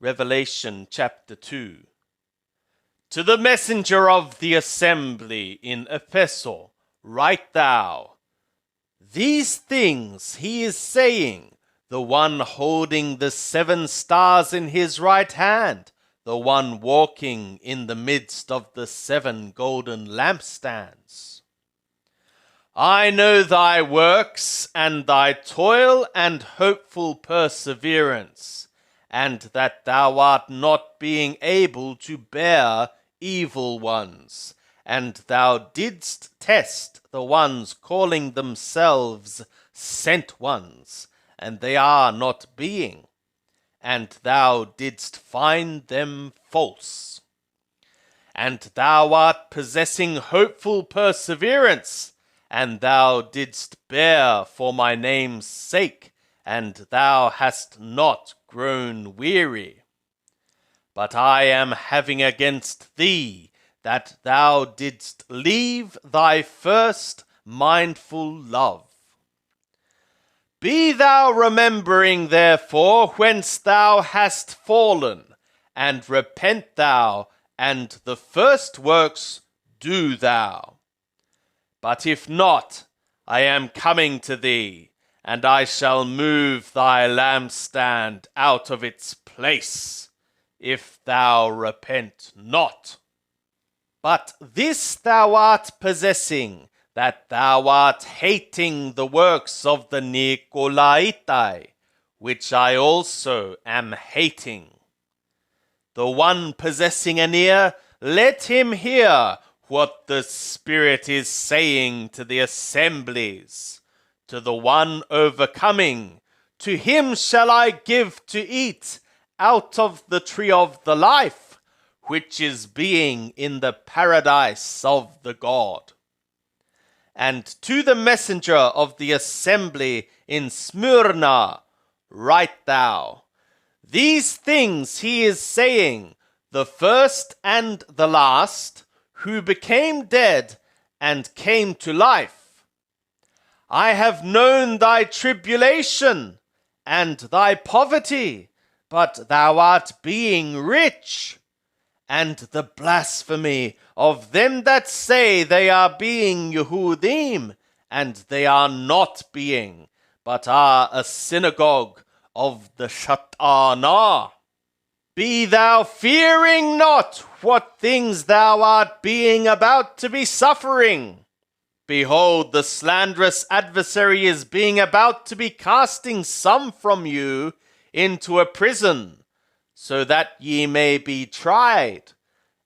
Revelation chapter 2. To the messenger of the assembly in Ephesus, write thou, these things he is saying, the one holding the 7 stars in his right hand, the one walking in the midst of the 7 golden lampstands. I know thy works, and thy toil and hopeful perseverance, and that thou art not being able to bear evil ones, and thou didst test the ones calling themselves sent ones, and they are not being, and thou didst find them false. And thou art possessing hopeful perseverance, and thou didst bear for my name's sake, and thou hast not grown weary. But I am having against thee that thou didst leave thy first mindful love. Be thou remembering therefore whence thou hast fallen, and repent thou, and the first works do thou. But if not, I am coming to thee, and I shall move thy lampstand out of its place, if thou repent not. But this thou art possessing, that thou art hating the works of the Nicolaitae, which I also am hating. The one possessing an ear, let him hear what the Spirit is saying to the assemblies. To the one overcoming, to him shall I give to eat out of the tree of the life, which is being in the paradise of the God. And to the messenger of the assembly in Smyrna, write thou, these things he is saying, the first and the last, who became dead and came to life. I have known thy tribulation and thy poverty, but thou art being rich, and the blasphemy of them that say they are being Yehudim, and they are not being, but are a synagogue of the Rationale. Be thou fearing not what things thou art being about to be suffering. Behold, the slanderous adversary is being about to be casting some from you into a prison, so that ye may be tried,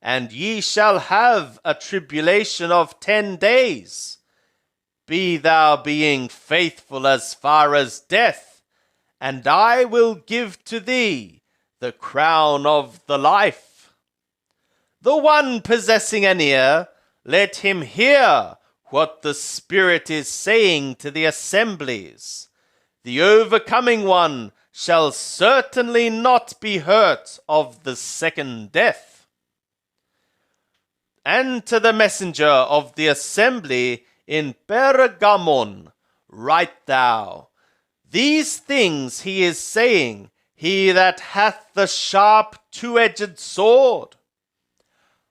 and ye shall have a tribulation of 10 days. Be thou being faithful as far as death, and I will give to thee the crown of the life. The one possessing an ear, let him hear what the Spirit is saying to the assemblies. The overcoming one shall certainly not be hurt of the second death. And to the messenger of the assembly in Pergamon, write thou, these things he is saying, he that hath the sharp 2-edged sword.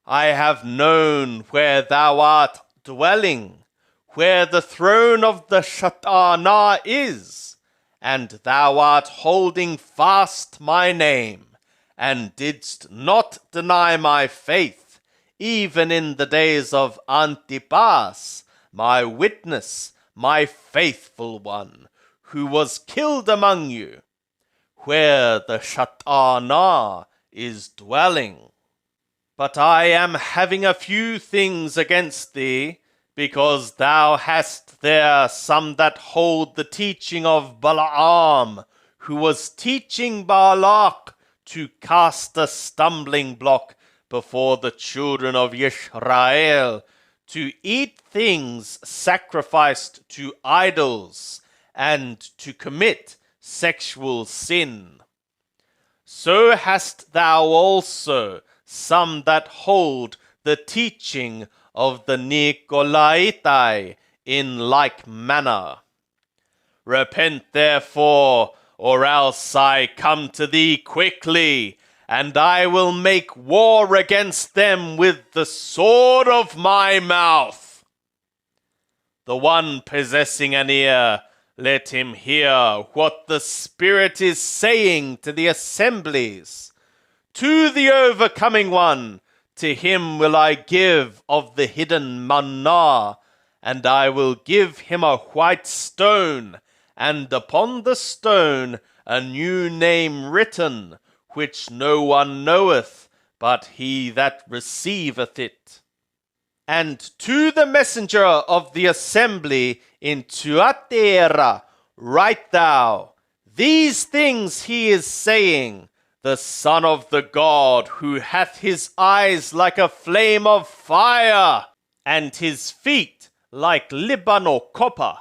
I have known where thou art dwelling, where the throne of the Rationale is, and thou art holding fast my name, and didst not deny my faith, even in the days of Antipas, my witness, my faithful one, who was killed among you, where the Rationale is dwelling. But I am having a few things against thee, because thou hast there some that hold the teaching of Balaam, who was teaching Balak to cast a stumbling block before the children of Israel, to eat things sacrificed to idols, and to commit sexual sin. So hast thou also some that hold the teaching of the Nicolaitae in like manner. Repent therefore, or else I come to thee quickly, and I will make war against them with the sword of my mouth. The one possessing an ear, let him hear what the Spirit is saying to the assemblies. To the overcoming one, to him will I give of the hidden manna, and I will give him a white stone, and upon the stone a new name written, which no one knoweth, but he that receiveth it. And to the messenger of the assembly in Tuatera write thou, these things he is saying, the Son of the God, who hath his eyes like a flame of fire, and his feet like Libanor copper.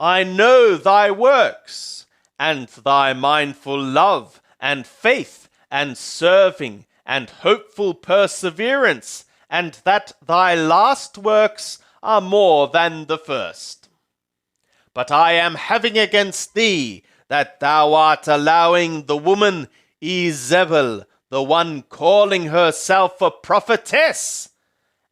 I know thy works, and thy mindful love, and faith, and serving, and hopeful perseverance, and that thy last works are more than the first. But I am having against thee that thou art allowing the woman Izebel, the one calling herself a prophetess,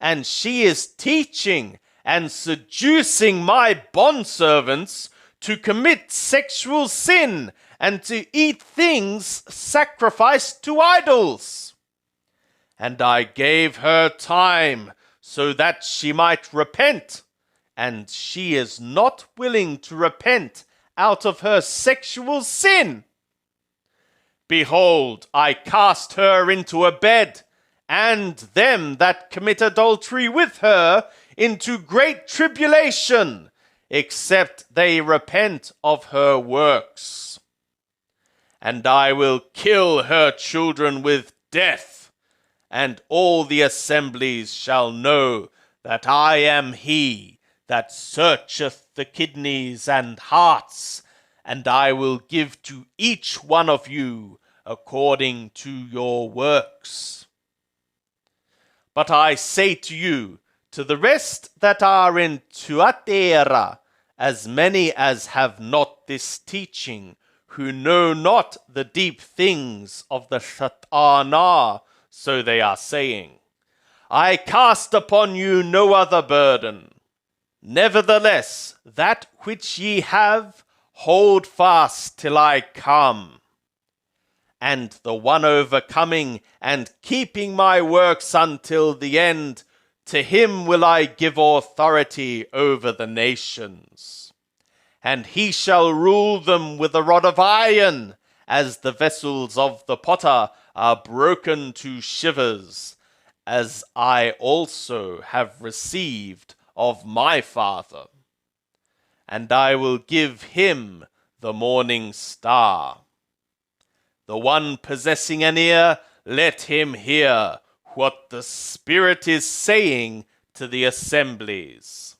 and she is teaching and seducing my bondservants to commit sexual sin and to eat things sacrificed to idols. And I gave her time so that she might repent, and she is not willing to repent out of her sexual sin. Behold, I cast her into a bed, and them that commit adultery with her into great tribulation, except they repent of her works. And I will kill her children with death, and all the assemblies shall know that I am he that searcheth the kidneys and hearts, and I will give to each one of you according to your works. But I say to you, to the rest that are in Tuatera, as many as have not this teaching, who know not the deep things of the Rationale, so they are saying, I cast upon you no other burden. Nevertheless, that which ye have, hold fast till I come. And the one overcoming and keeping my works until the end, to him will I give authority over the nations. And he shall rule them with a rod of iron, as the vessels of the potter are broken to shivers, as I also have received of my Father. And I will give him the morning star. The one possessing an ear, let him hear what the Spirit is saying to the assemblies.